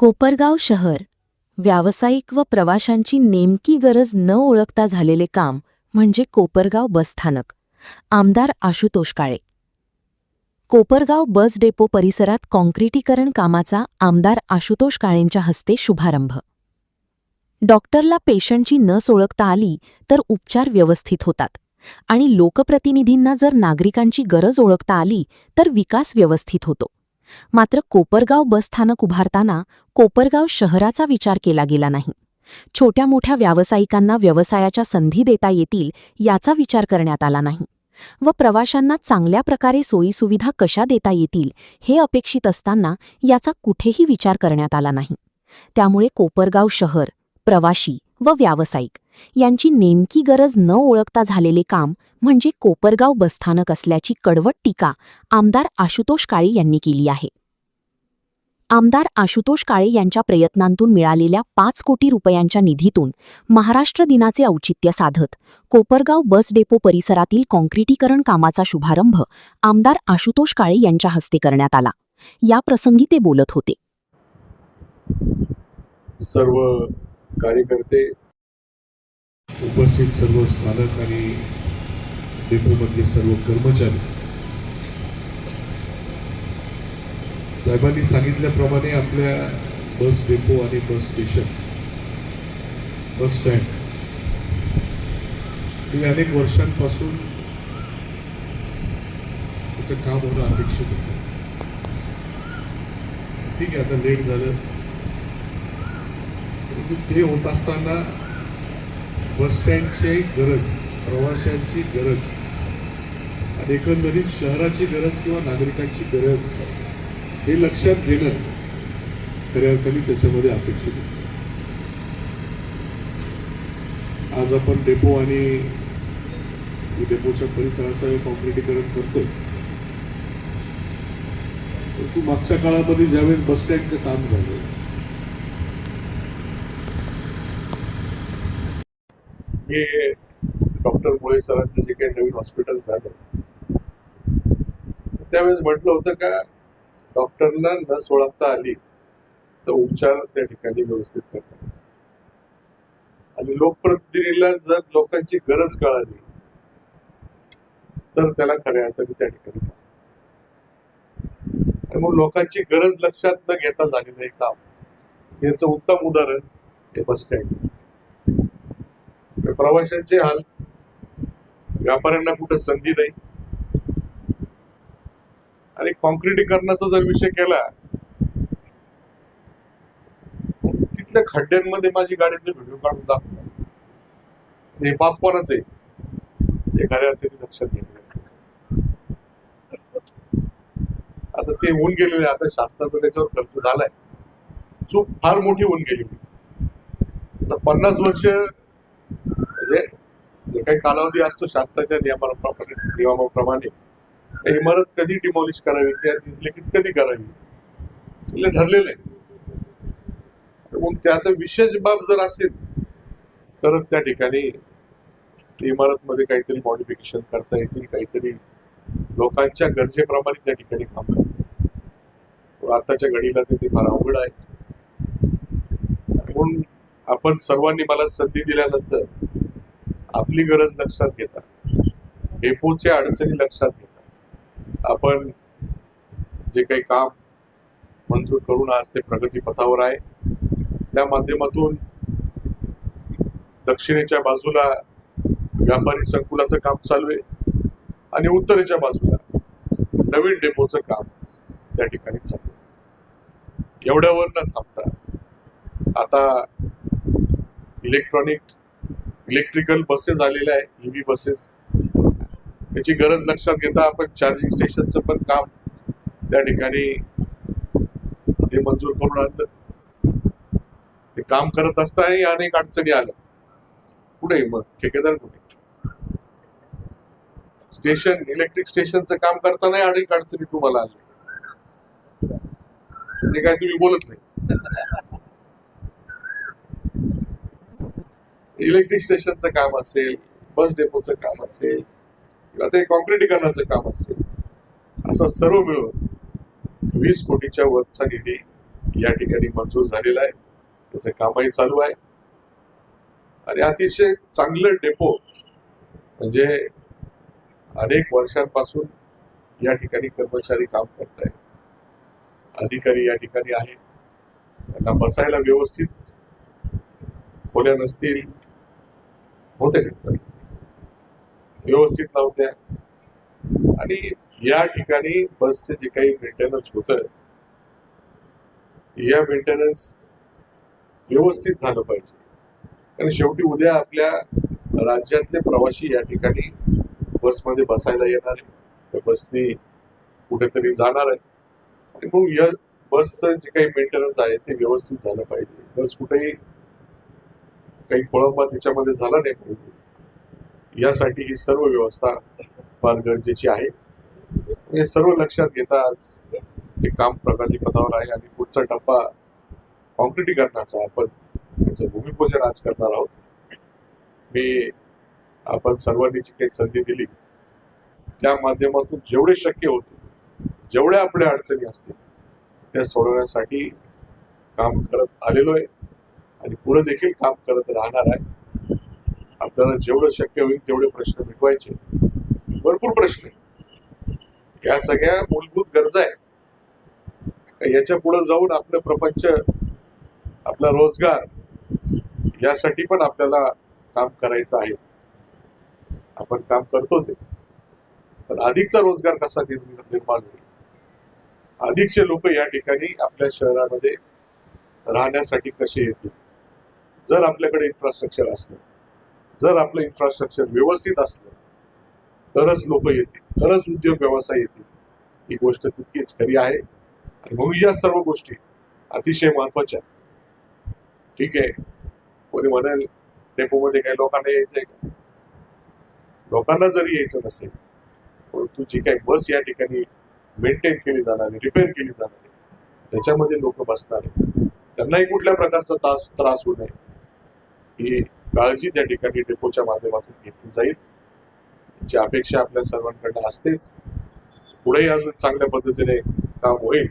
कोपरगाव शहर व्यावसायिक व प्रवाशांची नेमकी गरज न ओळखता झालेले काम म्हणजे कोपरगाव बसस्थानक. आमदार आशुतोष काळे. कोपरगाव बस डेपो परिसरात काँक्रिटीकरण कामाचा आमदार आशुतोष काळेंच्या हस्ते शुभारंभ. डॉक्टरला पेशंटची नस ओळखता आली तर उपचार व्यवस्थित होतात आणि लोकप्रतिनिधींना जर नागरिकांची गरज ओळखता आली तर विकास व्यवस्थित होतो. मात्र कोपरगाव बसस्थानक उभारताना कोपरगाव शहराचा विचार केला गेला नाही. छोट्या मोठ्या व्यावसायिकांना व्यवसायाच्या संधी देता येतील याचा विचार करण्यात आला नाही व प्रवाशांना चांगल्या प्रकारे सोयीसुविधा कशा देता येतील हे अपेक्षित असताना याचा कुठेही विचार करण्यात आला नाही. त्यामुळे कोपरगाव शहर, प्रवाशी व व्यावसायिक यांची नेमकी गरज न ओळखता झालेले काम म्हणजे कोपरगाव बसस्थानक असल्याची कडवट टीका आमदार आशुतोष काळे यांनी केली आहे. आमदार आशुतोष काळे यांच्या प्रयत्नांतून मिळालेल्या 5 कोटी रुपयांच्या निधीतून महाराष्ट्र दिनाचे औचित्य साधत कोपरगाव बस डेपो परिसरातील काँक्रिटीकरण कामाचा शुभारंभ आमदार आशुतोष काळे यांच्या हस्ते करण्यात आला. याप्रसंगी ते बोलत होते. सर्व कार्यकर्ते, उपस्थित सर्व स्थानक आणि डेपोमधले सर्व कर्मचारी, साहेबांनी सांगितल्याप्रमाणे आपल्या बस डेपो आणि बस स्टेशन, बस स्टँड हे अनेक वर्षांपासून त्याचं काम होणं अपेक्षित होतं. ठीक आहे, आता लेट झालं, परंतु ते होत असताना बस स्टँडची गरज, प्रवाशांची गरज आणि एकंदरीत शहराची गरज किंवा नागरिकांची गरज हे लक्षात घेणं खऱ्या अर्थाने त्याच्यामध्ये अपेक्षित होतं. आज आपण डेपो आणि डेपोच्या परिसराचं काँक्रिटीकरण करतोय. परंतु मागच्या काळामध्ये ज्यावेळेस बस स्टँडचं काम झालं, हे डॉक्टर मुळे सरांचं जे काही नवीन हॉस्पिटल झालं त्यावेळेस म्हटलं होतं का डॉक्टरला नस ओळखता आली तर उपचार त्या ठिकाणी व्यवस्थित करतात आणि लोकप्रतिनिधीला जर लोकांची गरज कळाली तर त्याला खऱ्या अर्थाने त्या ठिकाणी त्यामुळे लोकांची गरज लक्षात न घेता झालेलं हे काम, याचं उत्तम उदाहरण हे बस स्टँड. प्रवाशांचे हाल, व्यापाऱ्यांना कुठं संधी नाही. आणि काँक्रिटीकरणाचा जर विषय केला, तिथल्या खड्ड्यांमध्ये माझी गाडीचे व्हिडिओ काढून दाखवला. हे बाप कोणाच आहे हे खऱ्या अर्थाने लक्षात घेतलं. आता ते होऊन गेलेले, आता शासनाचा त्याच्यावर खर्च झालाय, चूक फार मोठी होऊन गेली. आता 50 वर्ष जे काही कालावधी असतो शासनाच्या नियमाप्रमाणे इमारत कधी डिमॉलिश करावी किंवा डिस्लेकिट कधी करावी हे ठरलेलं आहे. मग त्यात विशेष बाब जर असेल तरच त्या ठिकाणी इमारतमध्ये काहीतरी मॉडिफिकेशन करता येतील, काहीतरी लोकांच्या गरजेप्रमाणे त्या ठिकाणी काम करतात. आताच्या घडीला ते फार अवघड आहे. म्हणून आपण सर्वांनी मला संधी दिल्यानंतर आपली गरज लक्षात घेता, डेपोच्या अडचणी लक्षात घेता आपण जे काही काम मंजूर करून आज ते प्रगतीपथावर आहे, त्या माध्यमातून दक्षिणेच्या बाजूला व्यापारी संकुलाचं काम चालू आहे आणि उत्तरेच्या बाजूला नवीन डेपोचं काम त्या ठिकाणी चालू आहे. एवढ्यावर न थांबता आता इलेक्ट्रिकल बसेस आलेल्या आहे, EV बसेस, त्याची गरज लक्षात घेता आपण चार्जिंग स्टेशनचं पण काम त्या ठिकाणी ते मंजूर करून आणलं. ते काम करत असताना अनेक अडचणी आल्या. पुढे मग ठेकेदार कुठे? स्टेशन, इलेक्ट्रिक स्टेशनचं काम करताना अनेक अडचणी तुम्हाला आल्या, ते काय तुम्ही बोलत नाही. इलेक्ट्रिक स्टेशनचं काम असेल, बस डेपोचं काम असेल किंवा ते काँक्रिटीकरणाचं काम असेल, असं सर्व मिळून 20 कोटीच्या वरचा निधी या ठिकाणी मंजूर झालेला आहे, त्याचं कामही चालू आहे आणि अतिशय चांगलं डेपो म्हणजे अनेक वर्षांपासून या ठिकाणी कर्मचारी काम करत आहेत, अधिकारी या ठिकाणी आहेत, त्यांना बसायला व्यवस्थित खोल्या नसतील, होते व्यवस्थित नव्हत्या आणि या ठिकाणी बसचे जे काही मेंटेनन्स होतं या मेंटेनन्स व्यवस्थित झालं पाहिजे. कारण शेवटी उद्या आपल्या राज्यातले प्रवासी या ठिकाणी बसमध्ये बसायला येणार आहे, त्या बसनी कुठेतरी जाणार आहे आणि मग या बसचं जे काही मेंटेनन्स आहे ते व्यवस्थित झालं पाहिजे. बस कुठेही काही खोळंबा त्याच्यामध्ये झाला नाही पाहिजे, यासाठी ही सर्व व्यवस्था फार गरजेची आहे. हे सर्व लक्षात घेता आज हे काम प्रगतीपथावर आहे आणि पुढचा टप्पा कॉन्क्रिटीकरणाचा आपण त्याचं भूमिपूजन आज करणार आहोत. मी आपण सर्वांनी जी काही संधी दिली त्या माध्यमातून जेवढे शक्य होते, जेवढ्या आपल्या अडचणी असतील त्या सोडवण्यासाठी काम करत आलेलो आहे आणि पुढे देखील काम करत राहणार आहे. आपल्याला जेवढं शक्य होईल तेवढे प्रश्न मिटवायचे. भरपूर प्रश्न आहे, या सगळ्या मूलभूत गरजा आहेत. याच्या पुढे जाऊन आपलं प्रपंच, आपला रोजगार यासाठी पण आपल्याला काम करायचं आहे. आपण काम करतोच आहे, पण अधिकचा रोजगार कसा निर्माण होईल, अधिकचे लोक या ठिकाणी आपल्या शहरामध्ये राहण्यासाठी कसे येतील. जर आपल्याकडे इन्फ्रास्ट्रक्चर असलं, जर आपलं इन्फ्रास्ट्रक्चर व्यवस्थित असलं तरच लोक येतील, तरच उद्योग व्यवसाय येतील. ही गोष्ट तितकीच खरी आहे आणि म्हणून या सर्व गोष्टी अतिशय महत्वाच्या. ठीक आहे, कोणी म्हणाल डेपोमध्ये काही लोकांना यायचंय का? लोकांना जरी यायचं नसेल परंतु जी काही बस या ठिकाणी मेंटेन केली जाणार, रिपेअर केली जाणार त्याच्यामध्ये लोक बसणार आहेत, त्यांनाही कुठल्या प्रकारचा त्रास होऊ नये ही काळजी त्या ठिकाणी डेपोच्या माध्यमातून घेतली जाईल. याची अपेक्षा आपल्या सर्वांकडनं असतेच. पुढेही अजून चांगल्या पद्धतीने काम होईल